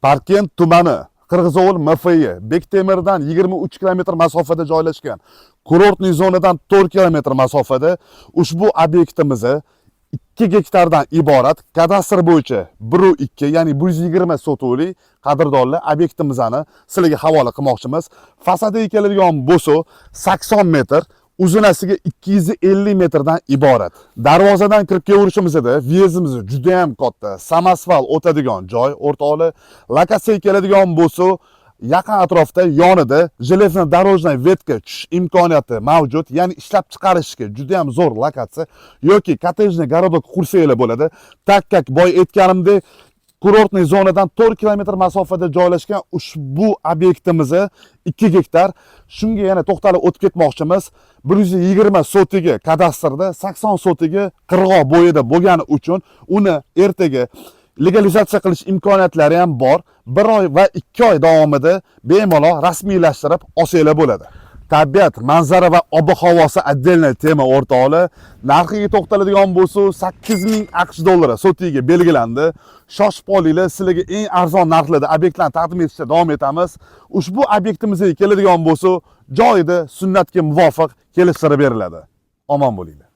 Parkent tumani, Qirg'izovul MFI, Bektemirdan 23 km masofada joylashgan, kurortniy zonadan 4 km masofada ushbu obyektimizni 2 gektardan iborat kadastr bo'yicha 1.2, ya'ni 120 sotuvlik qadrdonli obyektimizni sizlarga havola qilmoqchimiz. Fasadiga keladigan bo'lsa 80 metr, uzunasiga 250 metrdan iborat. Darvozadan kirib kelavurishimizda vyezdimiz juda ham katta. Samasval o'tadigan joy, o'rtoqlar. Lokatsiyaga keladigan bo'lsa, yaqin atrofda yonida железно дорожный vetka tushish imkoniyati mavjud. Ya'ni ishlab chiqarishga juda ham zo'r lokatsiya yoki kottejniy garodok qursanglar bo'ladi. Tak boy aytganimdek, kurortniy zonadan 4 km masofada joylashgan ushbu obyektimizni 2 gektar. Shunga yana to'xtalib o'tib ketmoqchimiz. 120 sotiga kadastrda, 80 sotiga qirg'oq bo'yida bo'lgani uchun uni ertaga legalizatsiya qilish imkoniyatlari ham bor. 1 oy va 2 oy davomida bemalol rasmiylashtirib olsanglar bo'ladi. Tabiat, manzara va ob-havosi отдельная tema o'rtoqlar. Narxiga to'xtaladigan bo'lsa, 8000 AQSh dollari sotiga belgilandi. Shoshib qolinglar, sizlarga eng arzon narxlarda obyektlarni taqdim etishda davom etamiz. Ushbu obyektimizga keladigan bo'lsa, joyida sunnatga muvofiq kelishtirib beriladi. Omon bo'linglar.